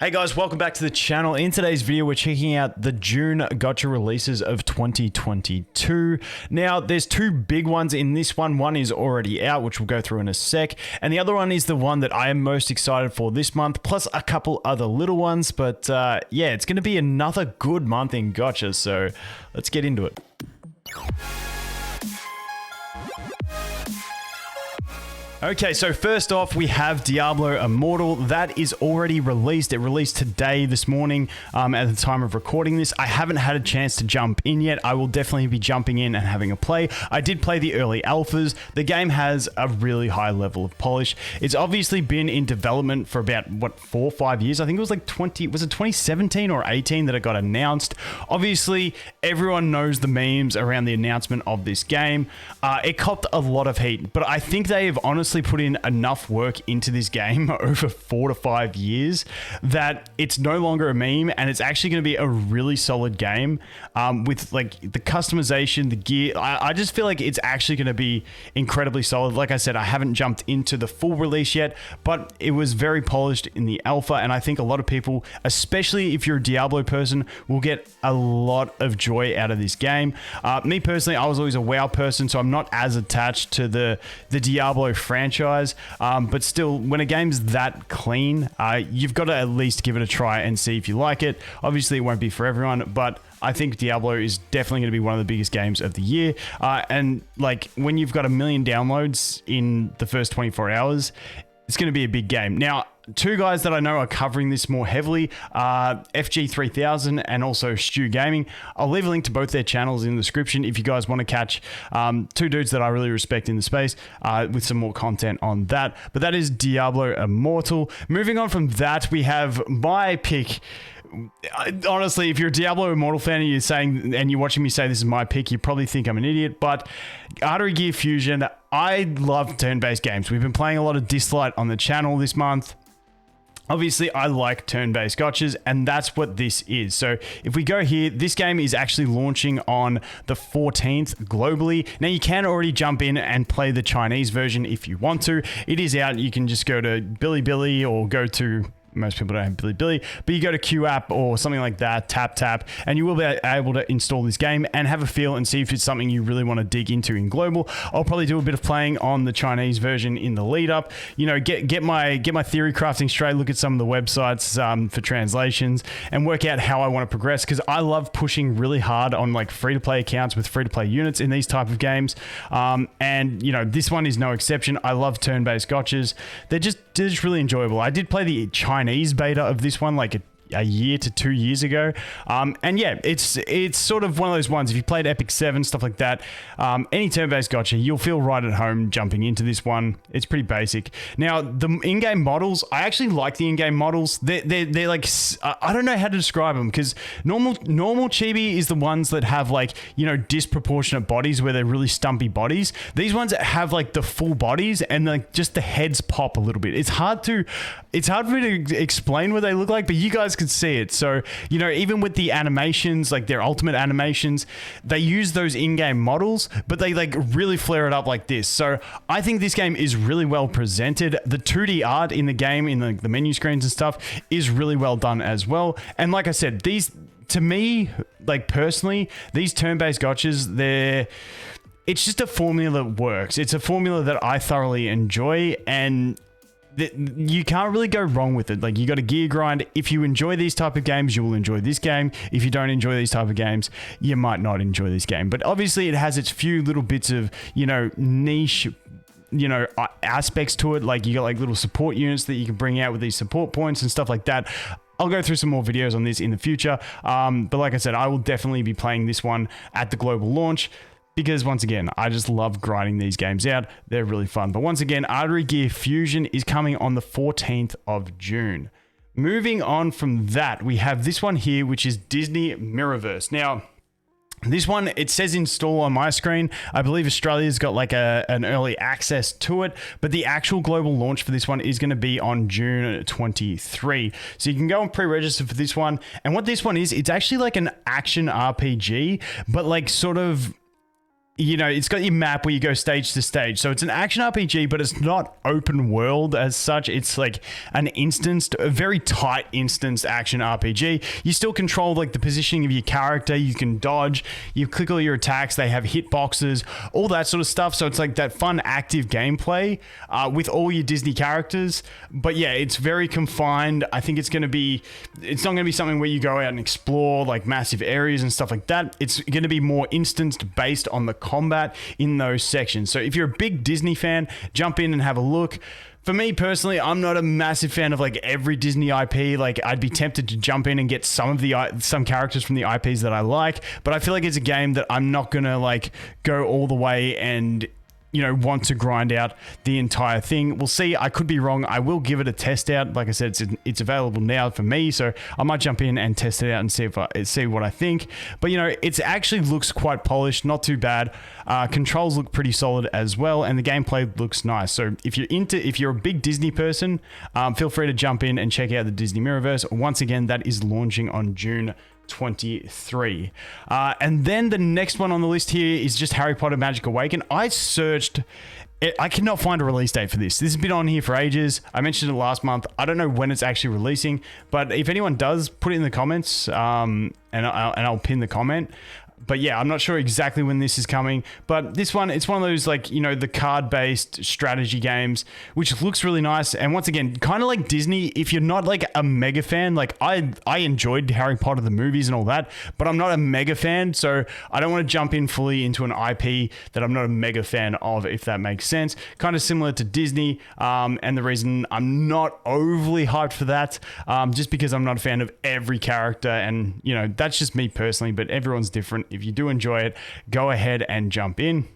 Hey guys, welcome back to the channel. In today's video, we're checking out the June gacha releases of 2022. Now, there's two big ones in this one. One is already out, which we'll go through in a sec. And the other one is the one that I am most excited for this month, plus a couple other little ones. But yeah, it's going to be another good month in gacha, so let's get into it. Okay, so first off, we have Diablo Immortal. That is already released. It released today, this morning, at the time of recording this. I haven't had a chance to jump in yet. I will definitely be jumping in and having a play. I did play the early alphas. The game has a really high level of polish. It's obviously been in development for about, what, 4 or 5 years? I think it was like 2017 or 18 that it got announced. Obviously, everyone knows the memes around the announcement of this game. It copped a lot of heat, but I think they have honestly put in enough work into this game over 4 to 5 years that it's no longer a meme, and it's actually going to be a really solid game with like the customization, the gear. I just feel like it's actually going to be incredibly solid. Like I said, I haven't jumped into the full release yet, but it was very polished in the alpha, and I think a lot of people, especially if you're a Diablo person, will get a lot of joy out of this game. Me personally, I was always a WoW person, so I'm not as attached to the Diablo franchise, but still, when a game's that clean, you've got to at least give it a try and see if you like it. Obviously, it won't be for everyone, but I think Diablo is definitely going to be one of the biggest games of the year. And like when you've got 1 million downloads in the first 24 hours, it's going to be a big game. Now, two guys that I know are covering this more heavily are FG3000 and also Stu Gaming. I'll leave a link to both their channels in the description if you guys want to catch two dudes that I really respect in the space with some more content on that. But that is Diablo Immortal. Moving on from that, we have my pick. Honestly, if you're a Diablo Immortal fan and you're watching me say this is my pick, you probably think I'm an idiot, but Artery Gear Fusion, I love turn-based games. We've been playing a lot of Dislight on the channel this month. Obviously, I like turn-based gachas, and that's what this is. So if we go here, this game is actually launching on the 14th globally. Now, you can already jump in and play the Chinese version if you want to. It is out. You can just go to Bilibili or go to... Most people don't have Bilibili, but you go to QApp or something like that, tap, and you will be able to install this game and have a feel and see if it's something you really want to dig into in global. I'll probably do a bit of playing on the Chinese version in the lead up. You know, get my theory crafting straight, look at some of the websites for translations, and work out how I want to progress, because I love pushing really hard on like free-to-play accounts with free-to-play units in these type of games. And you know, this one is no exception. I love turn-based gachas. They're just really enjoyable. I did play the Chinese beta of this one like a year to 2 years ago, and yeah, it's sort of one of those ones. If you played Epic 7, stuff like that, any turn-based gacha, you'll feel right at home jumping into this one. It's pretty basic. Now, the in-game models, I actually like the in-game models. They're like, I don't know how to describe them, because normal chibi is the ones that have like, you know, disproportionate bodies where they're really stumpy bodies. These ones have like the full bodies and like just the heads pop a little bit. It's hard for me to explain what they look like, but you guys could see it. So, you know, even with the animations, like their ultimate animations, they use those in-game models, but they like really flare it up like this. So I think this game is really well presented. The 2D art in the game, in the menu screens and stuff, is really well done as well. And like I said, these, to me, like personally, these turn-based gachas, it's just a formula that works. It's a formula that I thoroughly enjoy, and you can't really go wrong with it. Like, you got to gear grind. If you enjoy these type of games, you will enjoy this game. If you don't enjoy these type of games, you might not enjoy this game. But obviously, it has its few little bits of, you know, niche, you know, aspects to it. Like, you got like little support units that you can bring out with these support points and stuff like that. I'll go through some more videos on this in the future. But like I said, I will definitely be playing this one at the global launch, because once again, I just love grinding these games out. They're really fun. But once again, Artery Gear Fusion is coming on the 14th of June. Moving on from that, we have this one here, which is Disney Mirrorverse. Now, this one, it says install on my screen. I believe Australia's got like an early access to it, but the actual global launch for this one is going to be on June 23. So you can go and pre-register for this one. And what this one is, it's actually like an action RPG, but like sort of you know, it's got your map where you go stage to stage. So it's an action RPG, but it's not open world as such. It's like an instanced, a very tight instanced action RPG. You still control like the positioning of your character. You can dodge, you click all your attacks. They have hitboxes, all that sort of stuff. So it's like that fun, active gameplay with all your Disney characters. But yeah, it's very confined. I think it's not going to be something where you go out and explore like massive areas and stuff like that. It's going to be more instanced based on the combat in those sections. So if you're a big Disney fan, jump in and have a look. For me personally, I'm not a massive fan of like every Disney IP. Like I'd be tempted to jump in and get some characters from the IPs that I like, but I feel like it's a game that I'm not gonna like go all the way and, you know, want to grind out the entire thing. We'll see. I could be wrong. I will give it a test out. Like I said, it's available now for me, so I might jump in and test it out and see what I think. But you know, it actually looks quite polished, not too bad. Controls look pretty solid as well, and the gameplay looks nice. So if you're a big Disney person, feel free to jump in and check out the Disney Mirrorverse. Once again, that is launching on June 23. And then the next one on the list here is just Harry Potter Magic Awaken. I searched, I cannot find a release date for this. This has been on here for ages. I mentioned it last month. I don't know when it's actually releasing, but if anyone does, put it in the comments, and I'll pin the comment. But yeah, I'm not sure exactly when this is coming, but this one, it's one of those like, you know, the card-based strategy games, which looks really nice. And once again, kind of like Disney, if you're not like a mega fan, like I enjoyed Harry Potter, the movies and all that, but I'm not a mega fan. So I don't want to jump in fully into an IP that I'm not a mega fan of, if that makes sense. Kind of similar to Disney. And the reason I'm not overly hyped for that, just because I'm not a fan of every character. And, you know, that's just me personally, but everyone's different. If you do enjoy it, go ahead and jump in.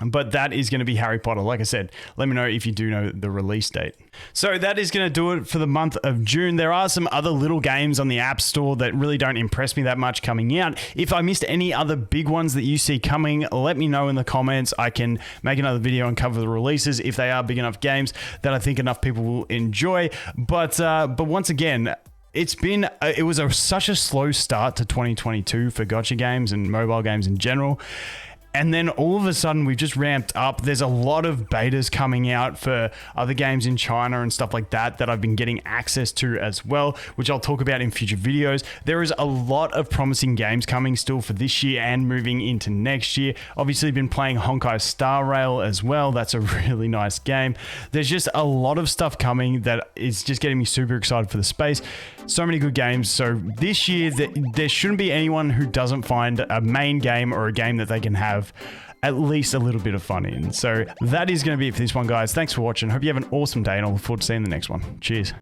But that is going to be Harry Potter. Like I said, let me know if you do know the release date. So that is going to do it for the month of June. There are some other little games on the App Store that really don't impress me that much coming out. If I missed any other big ones that you see coming, let me know in the comments. I can make another video and cover the releases if they are big enough games that I think enough people will enjoy. But once again, it was such a slow start to 2022 for gacha games and mobile games in general. And then all of a sudden we've just ramped up. There's a lot of betas coming out for other games in China and stuff like that I've been getting access to as well, which I'll talk about in future videos. There is a lot of promising games coming still for this year and moving into next year. Obviously been playing Honkai Star Rail as well. That's a really nice game. There's just a lot of stuff coming that is just getting me super excited for the space. So many good games. So this year there shouldn't be anyone who doesn't find a main game or a game that they can have at least a little bit of fun in. So that is going to be it for this one, guys. Thanks for watching. Hope you have an awesome day, and I look forward to seeing the next one. Cheers.